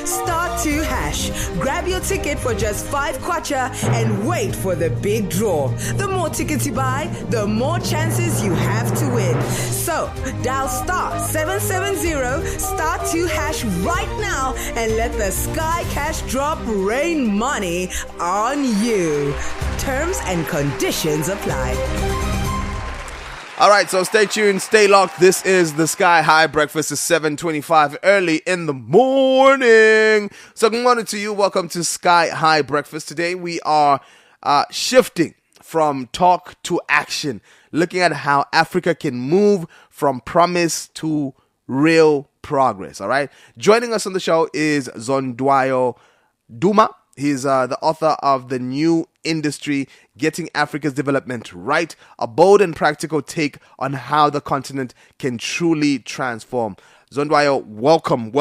*2#. Grab your ticket for just 5 kwacha and wait for the big draw. The more tickets you buy, the more chances you have to win. So, dial *770 *2# right now and let the Sky Cash Drop rain money on you. Terms and conditions apply. All right, so stay tuned, stay locked. This is the Sky High Breakfast. It's 7:25 early in the morning. So good morning to you. Welcome to Sky High Breakfast. Today we are shifting from talk to action, looking at how Africa can move from promise to real progress. All right. Joining us on the show is Zondwayo Duma. He's the author of The New Industry, Getting Africa's Development Right, a bold and practical take on how the continent can truly transform. Zondwayo, welcome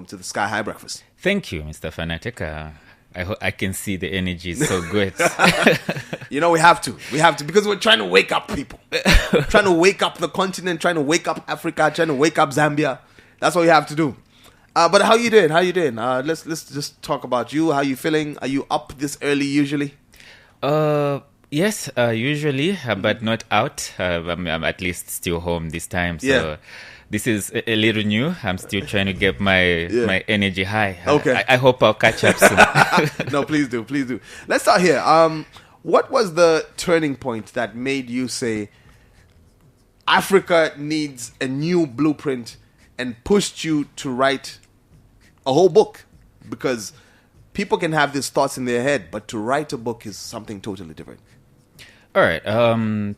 to the Sky High Breakfast. Thank you, Mr. Fanatic. I can see the energy is so good. You know, we have to because we're trying to wake up people, trying to wake up the continent, trying to wake up Africa, trying to wake up Zambia. That's what we have to do. But how you doing? Let's just talk about you. How you feeling? Are you up this early usually? Yes, usually, but not out. I'm at least still home this time. So Yeah. This is a little new. I'm still trying to get my energy high. Okay. I hope I'll catch up soon. No, please do. Let's start here. What was the turning point that made you say Africa needs a new blueprint and pushed you to write a whole book? Because people can have these thoughts in their head, but to write a book is something totally different. All right.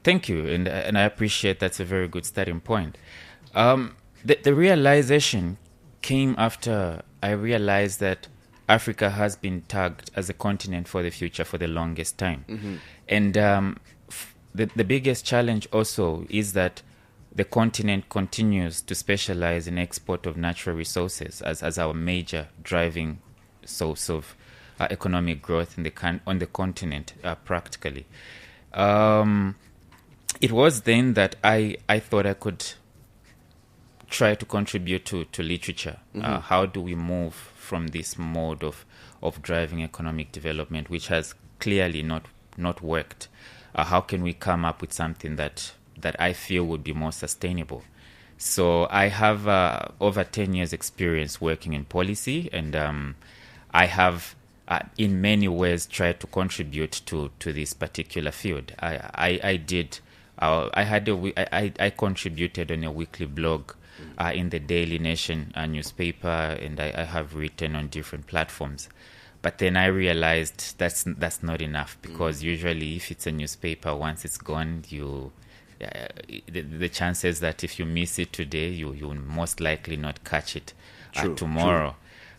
Thank you, and I appreciate that's a very good starting point. The realization came after I realized that Africa has been tagged as a continent for the future for the longest time, and the biggest challenge also is that the continent continues to specialize in export of natural resources as our major driving source of economic growth on the continent, practically. It was then that I thought I could try to contribute to literature. How do we move from this mode of driving economic development, which has clearly not worked? How can we come up with something that I feel would be more sustainable? So I have over 10 years experience working in policy, and I have in many ways tried to contribute to this particular field. I contributed on a weekly blog in the Daily Nation newspaper, and I have written on different platforms. But then I realized that's not enough, because usually if it's a newspaper, once it's gone, the chances that if you miss it today, you will most likely not catch it tomorrow.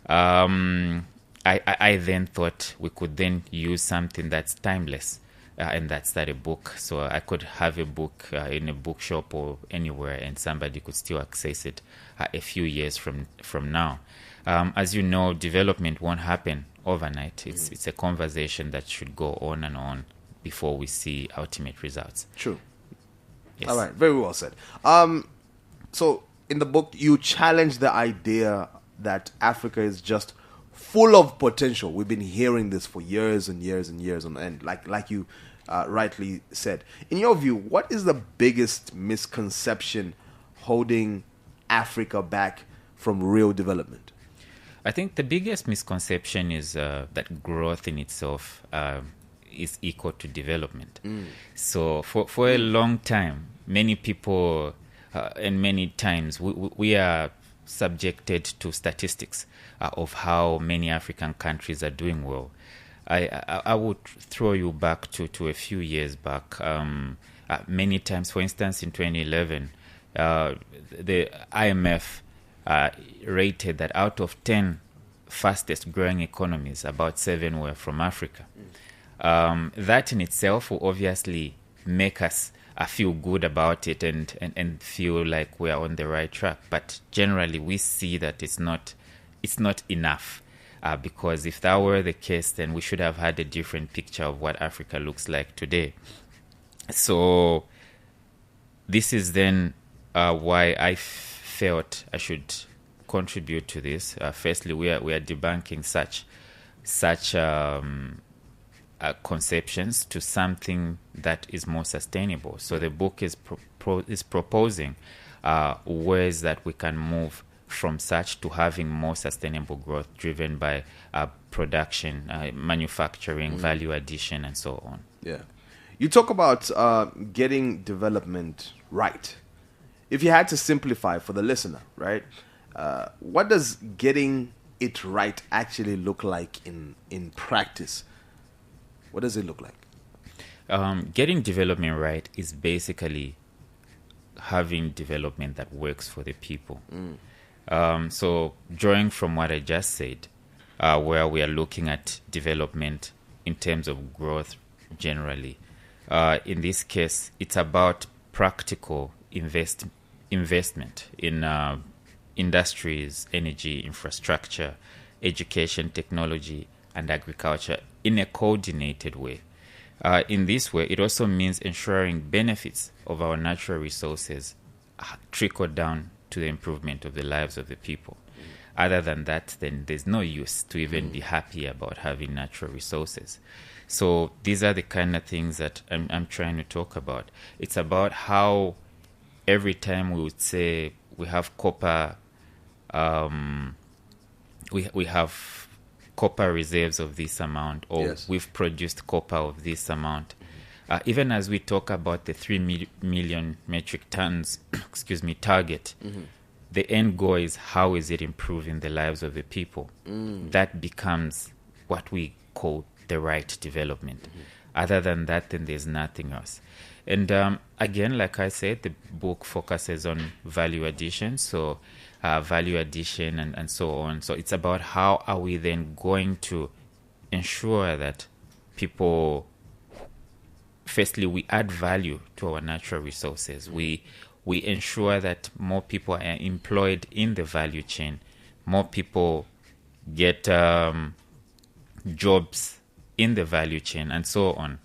True. I then thought we could then use something that's timeless, and that's a book. So I could have a book in a bookshop or anywhere, and somebody could still access it a few years from now. As you know, development won't happen overnight. It's a conversation that should go on and on before we see ultimate results. True. Yes. All right, very well said. So in the book, you challenge the idea that Africa is just full of potential. We've been hearing this for years and years and years on end, like you rightly said. In your view, what is the biggest misconception holding Africa back from real development? I think the biggest misconception is that growth in itself is equal to development. So for a long time, many people and many times we are subjected to statistics of how many African countries are doing well. I would throw you back to a few years back. Many times, for instance, in 2011, the IMF rated that out of 10 fastest growing economies, about 7 were from Africa. That in itself will obviously make us feel good about it and feel like we are on the right track. But generally, we see that it's not enough, because if that were the case, then we should have had a different picture of what Africa looks like today. So this is then why I felt I should contribute to this. Firstly, we are debunking such conceptions to something that is more sustainable. So the book is proposing ways that we can move from such to having more sustainable growth driven by production, manufacturing, value addition, and so on. Yeah. You talk about getting development right. If you had to simplify for the listener, right, what does getting it right actually look like in practice? What does it look like? Getting development right is basically having development that works for the people. So drawing from what I just said, where we are looking at development in terms of growth generally, in this case, it's about practical investment in industries, energy, infrastructure, education, technology, and agriculture in a coordinated way. In this way, it also means ensuring benefits of our natural resources trickle down to the improvement of the lives of the people. Other than that, then there's no use to even be happy about having natural resources. So these are the kind of things that I'm trying to talk about. It's about how every time we would say we have copper, we have copper reserves of this amount, or Yes. we've produced copper of this amount. Even as we talk about the 3 million metric tons, target, the end goal is how is it improving the lives of the people? That becomes what we call the right development. Other than that, then there's nothing else. And again, like I said, the book focuses on value addition, so value addition and so on. So it's about how are we then going to ensure that people, firstly, we add value to our natural resources. We ensure that more people are employed in the value chain. More people get jobs in the value chain, and so on.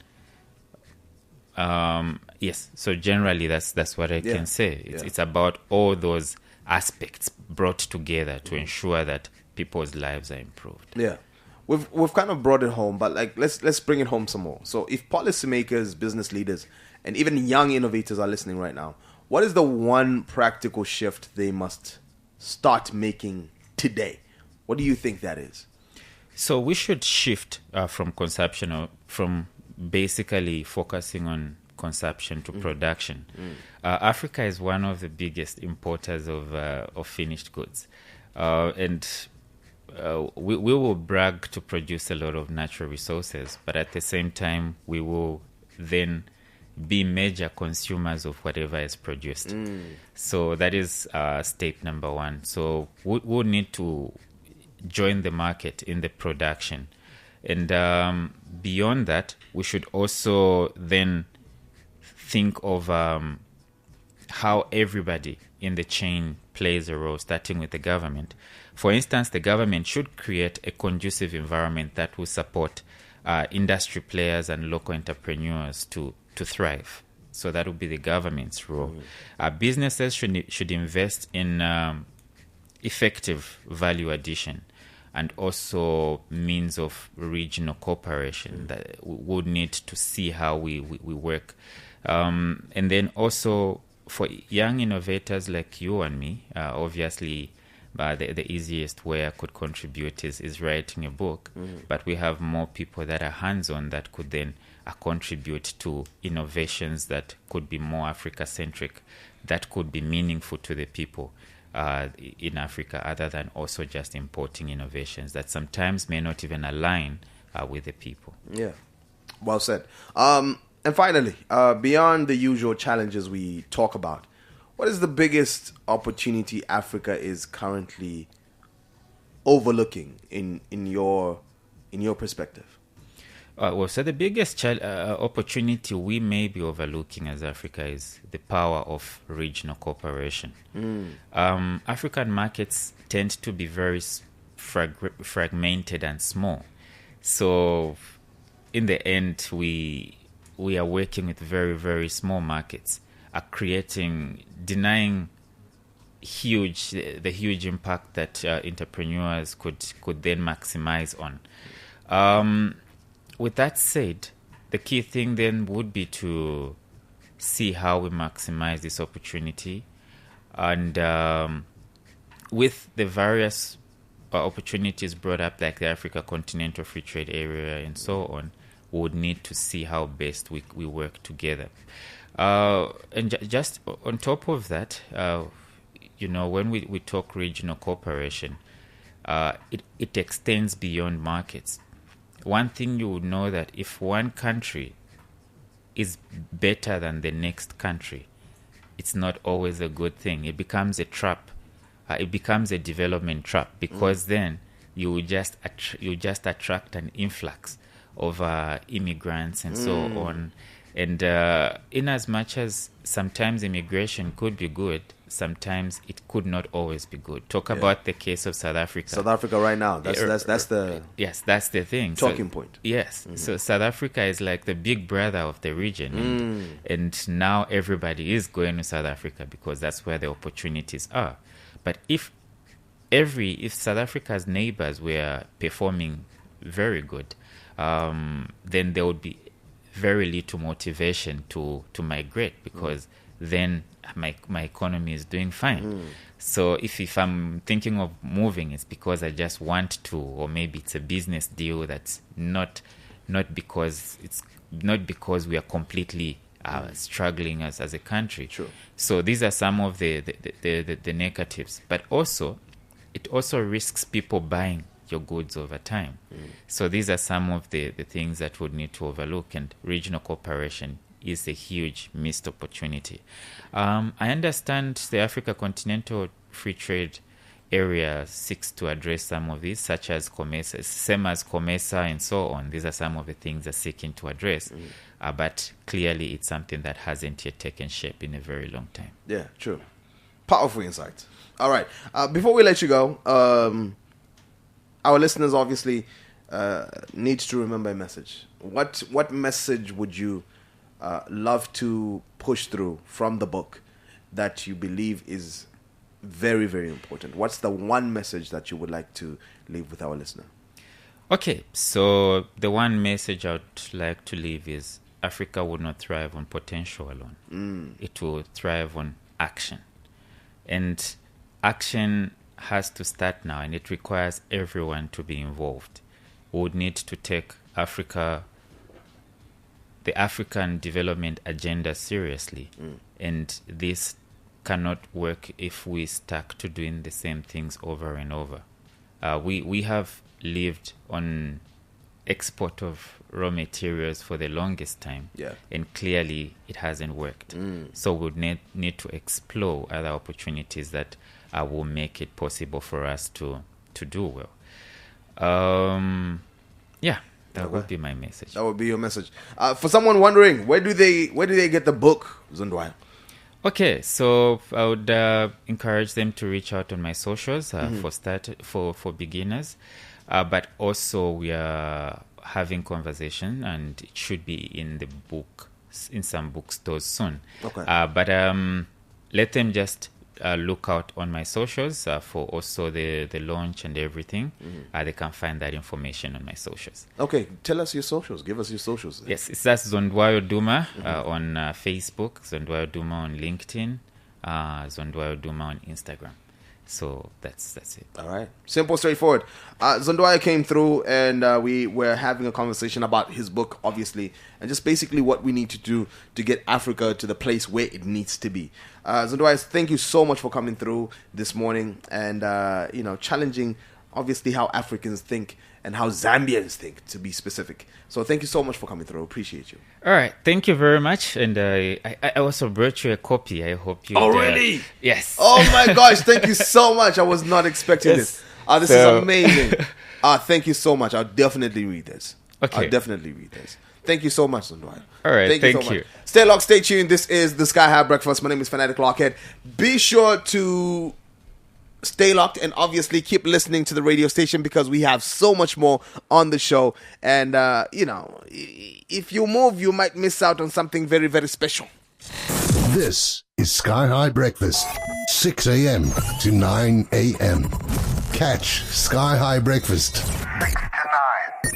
Yes, so generally that's what I can say. It's about all those aspects brought together to ensure that people's lives are improved. Yeah. We've kind of brought it home, but like let's bring it home some more. So if policymakers, business leaders, and even young innovators are listening right now, what is the one practical shift they must start making today? What do you think that is? So we should shift from consumption, or from basically focusing on consumption to production. Africa is one of the biggest importers of finished goods, and we will brag to produce a lot of natural resources, but at the same time we will then be major consumers of whatever is produced. So that is step number one. So we'll need to join the market in the production. And beyond that, we should also then think of how everybody in the chain plays a role, starting with the government. For instance, the government should create a conducive environment that will support industry players and local entrepreneurs to thrive. So that would be the government's role. Businesses should invest in effective value addition and also means of regional cooperation that we would need to see how we work. And then also for young innovators like you and me, obviously the easiest way I could contribute is writing a book, but we have more people that are hands-on that could then contribute to innovations that could be more Africa-centric, that could be meaningful to the people in Africa, other than also just importing innovations that sometimes may not even align with the people. Yeah, well said. And finally, beyond the usual challenges we talk about, what is the biggest opportunity Africa is currently overlooking in your perspective? So the biggest opportunity we may be overlooking as Africa is the power of regional cooperation. African markets tend to be very fragmented and small. So in the end, we are working with very, very small markets, denying the huge impact that entrepreneurs could then maximize on. With that said, the key thing then would be to see how we maximize this opportunity, and with the various opportunities brought up, like the Africa Continental Free Trade Area and so on, we would need to see how best we work together. And just on top of that, when we talk regional cooperation, it extends beyond markets. One thing you would know that if one country is better than the next country, it's not always a good thing. It becomes a trap. It becomes a development trap, because then you just attract an influx of immigrants and so on. And in as much as sometimes immigration could be good, sometimes it could not always be good. Talk about the case of South Africa. South Africa right now. That's the that's the thing. Talking point. Yes. So South Africa is like the big brother of the region, and now everybody is going to South Africa because that's where the opportunities are. But if South Africa's neighbors were performing very good, then there would be very little motivation to migrate, because then my economy is doing fine. So if I'm thinking of moving, it's because I just want to, or maybe it's a business deal that's not because we are completely struggling as a country. Sure. So these are some of the negatives, but also it also risks people buying your goods over time. So these are some of the things that would need to overlook, and regional cooperation is a huge missed opportunity. I understand the Africa Continental Free Trade Area seeks to address some of these, such as COMESA, same as COMESA and so on. These are some of the things they're seeking to address. But clearly it's something that hasn't yet taken shape in a very long time. Yeah, true. Powerful insight. All right. Before we let you go, our listeners obviously need to remember a message. What message would you love to push through from the book that you believe is very, very important? What's the one message that you would like to leave with our listener? Okay, so the one message I would like to leave is Africa will not thrive on potential alone. It will thrive on action. And action has to start now, and it requires everyone to be involved. We would need to take the African development agenda seriously. And this cannot work if we stuck to doing the same things over and over. We have lived on export of raw materials for the longest time, and clearly it hasn't worked. So we would need to explore other opportunities that will make it possible for us to do well. That would be my message. That would be your message. For someone wondering, where do they get the book, Zondwayo? Okay, so I would encourage them to reach out on my socials for beginners. But also we are having conversation, and it should be in some bookstores soon. Okay. But let them just look out on my socials for also the launch and everything. They can find that information on my socials. Okay, tell us your socials. Give us your socials. Yes, it's that's Zondwayo Duma on Facebook, Zondwayo Duma on LinkedIn, Zondwayo Duma on Instagram. So that's it. All right. Simple, straightforward. Zondwayo came through, and we were having a conversation about his book, obviously, and just basically what we need to do to get Africa to the place where it needs to be. Zondwayo, thank you so much for coming through this morning and challenging, obviously, how Africans think and how Zambians think, to be specific. So thank you so much for coming through. Appreciate you. All right. Thank you very much. And I also brought you a copy. I hope you... Oh, really? Yes. Oh, my gosh. Thank you so much. I was not expecting this. This is amazing. Thank you so much. I'll definitely read this. Okay. I'll definitely read this. Thank you so much, Zondwayo. All right. Thank so you. Much. Stay locked, stay tuned. This is the Sky High Breakfast. My name is Fanatic Lockhead. Be sure to stay locked and obviously keep listening to the radio station, because we have so much more on the show. And, if you move, you might miss out on something very, very special. This is Sky High Breakfast, 6 a.m. to 9 a.m. Catch Sky High Breakfast